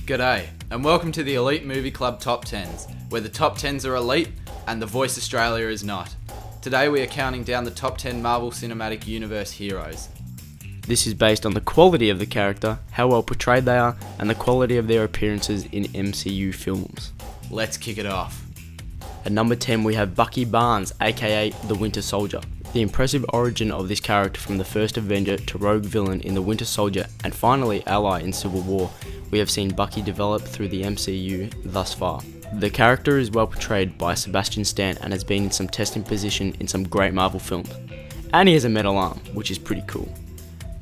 G'day, and welcome to the Elite Movie Club Top 10s, where the top 10s are elite and the Voice Australia is not. Today we are counting down the top 10 Marvel Cinematic Universe heroes. This is based on the quality of the character, how well portrayed they are, and the quality of their appearances in MCU films. Let's kick it off. At number 10 we have Bucky Barnes, aka the Winter Soldier. The impressive origin of this character from the first Avenger to rogue villain in the Winter Soldier and finally ally in Civil War, we have seen Bucky develop through the MCU thus far. The character is well portrayed by Sebastian Stan and has been in some testing position in some great Marvel films. And he has a metal arm, which is pretty cool.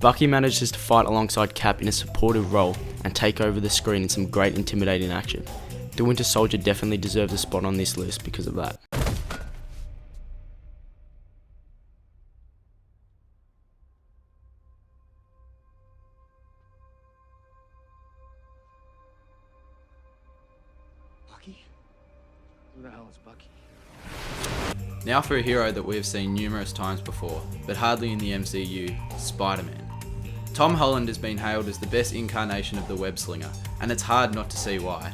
Bucky manages to fight alongside Cap in a supportive role and take over the screen in some great intimidating action. The Winter Soldier definitely deserves a spot on this list because of that. Bucky? Who the hell is Bucky? Now for a hero that we have seen numerous times before, but hardly in the MCU, Spider-Man. Tom Holland has been hailed as the best incarnation of the web slinger, and it's hard not to see why.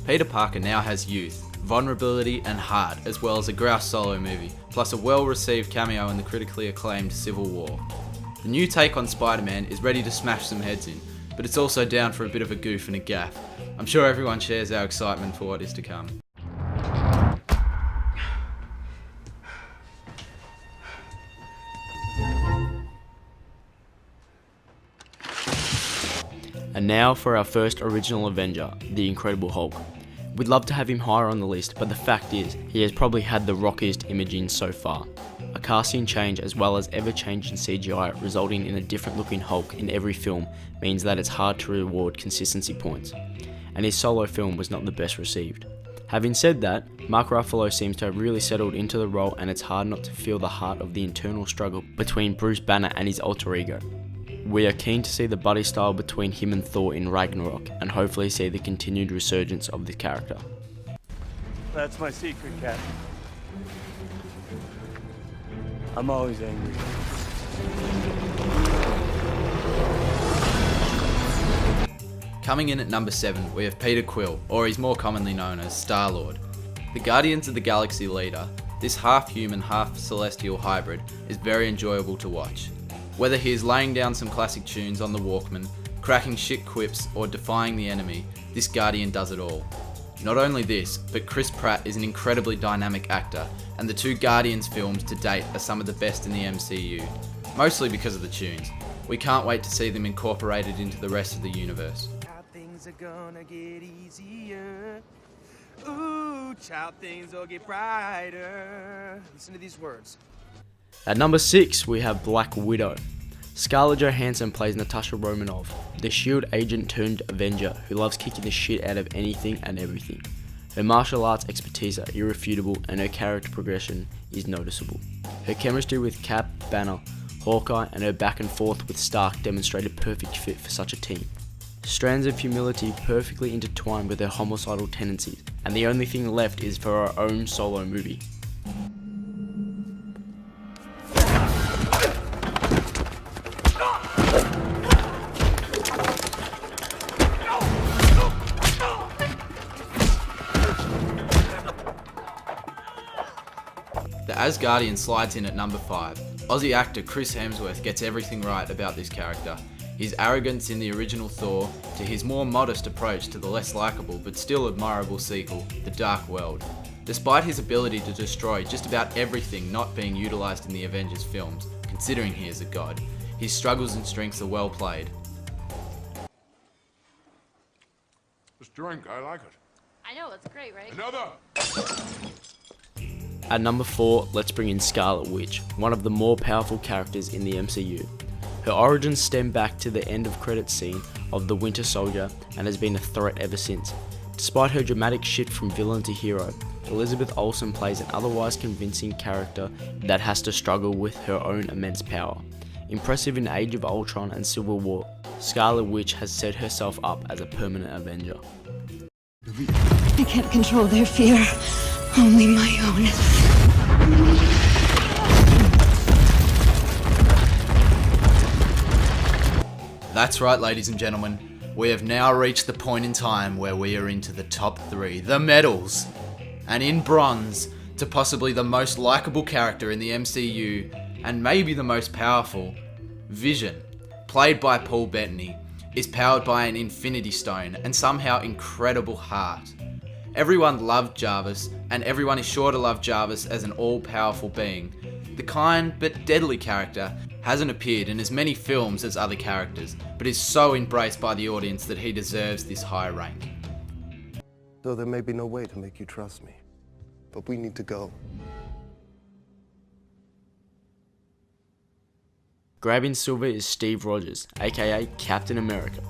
Peter Parker now has youth, vulnerability and heart, as well as a grouse solo movie, plus a well-received cameo in the critically acclaimed Civil War. The new take on Spider-Man is ready to smash some heads in, but it's also down for a bit of a goof and a gaffe. I'm sure everyone shares our excitement for what is to come. And now for our first original Avenger, the Incredible Hulk. We'd love to have him higher on the list, but the fact is, he has probably had the rockiest imaging so far. A casting change as well as ever-changing CGI resulting in a different looking Hulk in every film means that it's hard to reward consistency points. And his solo film was not the best received. Having said that, Mark Ruffalo seems to have really settled into the role and it's hard not to feel the heart of the internal struggle between Bruce Banner and his alter ego. We are keen to see the buddy style between him and Thor in Ragnarok and hopefully see the continued resurgence of this character. That's my secret, Cat. I'm always angry. Coming in at number 7, we have Peter Quill, or he's more commonly known as Starlord. The Guardians of the Galaxy leader, this half-human, half-celestial hybrid is very enjoyable to watch. Whether he is laying down some classic tunes on the Walkman, cracking shit quips, or defying the enemy, this Guardian does it all. Not only this, but Chris Pratt is an incredibly dynamic actor, and the two Guardians films to date are some of the best in the MCU, mostly because of the tunes. We can't wait to see them incorporated into the rest of the universe. Things are gonna get easier. Ooh, child, things will get brighter. Listen to these words. At number 6 we have Black Widow. Scarlett Johansson plays Natasha Romanoff, the S.H.I.E.L.D. agent turned Avenger who loves kicking the shit out of anything and everything. Her martial arts expertise are irrefutable and her character progression is noticeable. Her chemistry with Cap, Banner, Hawkeye and her back and forth with Stark demonstrate a perfect fit for such a team. Strands of humility perfectly intertwined with her homicidal tendencies, and the only thing left is for her own solo movie. The Asgardian slides in at number 5. Aussie actor Chris Hemsworth gets everything right about this character. His arrogance in the original Thor, to his more modest approach to the less likeable but still admirable sequel, The Dark World. Despite his ability to destroy just about everything not being utilised in the Avengers films, considering he is a god, his struggles and strengths are well played. This drink, I like it. I know, it's great, right? Another! At number 4, let's bring in Scarlet Witch, one of the more powerful characters in the MCU. Her origins stem back to the end of credits scene of The Winter Soldier and has been a threat ever since. Despite her dramatic shift from villain to hero, Elizabeth Olsen plays an otherwise convincing character that has to struggle with her own immense power. Impressive in Age of Ultron and Civil War, Scarlet Witch has set herself up as a permanent Avenger. I can't control their fear, only my own. That's right, ladies and gentlemen. we have now reached the point in time where we are into the top 3, the medals. And in bronze, to possibly the most likeable character in the MCU, and maybe the most powerful, Vision, played by Paul Bettany, is powered by an Infinity Stone and somehow incredible heart. Everyone loved Jarvis, and everyone is sure to love Jarvis as an all-powerful being. The kind but deadly character hasn't appeared in as many films as other characters, but is so embraced by the audience that he deserves this high rank. Though there may be no way to make you trust me, but we need to go. Grabbing silver is Steve Rogers, aka Captain America.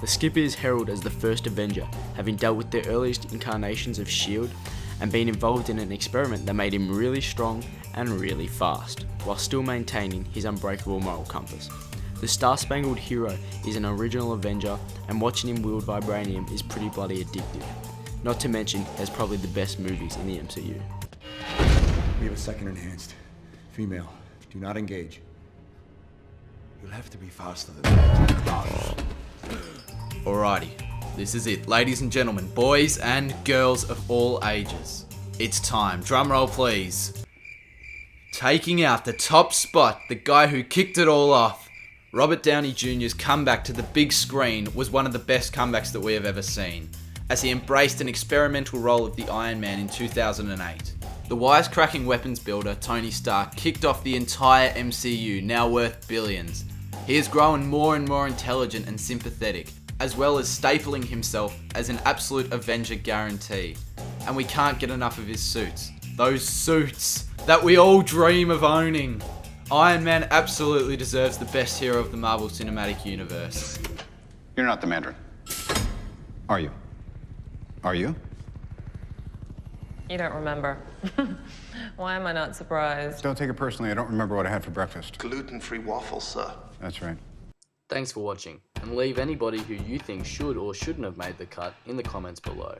The skipper is heralded as the first Avenger, having dealt with the earliest incarnations of S.H.I.E.L.D. and been involved in an experiment that made him really strong and really fast, while still maintaining his unbreakable moral compass. The Star-Spangled Hero is an original Avenger, and watching him wield vibranium is pretty bloody addictive. Not to mention, there's probably the best movies in the MCU. We have a second enhanced. Female. Do not engage. You'll have to be faster than that. Alrighty, this is it. Ladies and gentlemen, boys and girls of all ages. It's time. Drumroll please. Taking out the top spot, the guy who kicked it all off. Robert Downey Jr.'s comeback to the big screen was one of the best comebacks that we have ever seen, as he embraced an experimental role of the Iron Man in 2008. The wisecracking weapons builder, Tony Stark, kicked off the entire MCU, now worth billions. He has grown more and more intelligent and sympathetic, as well as stapling himself as an absolute Avenger guarantee. And we can't get enough of his suits. Those suits that we all dream of owning. Iron Man absolutely deserves the best hero of the Marvel Cinematic Universe. You're not the Mandarin. Are you? Are you? You don't remember. Why am I not surprised? Don't take it personally. I don't remember what I had for breakfast. Gluten-free waffles, sir. That's right. Thanks for watching, and leave anybody who you think should or shouldn't have made the cut in the comments below.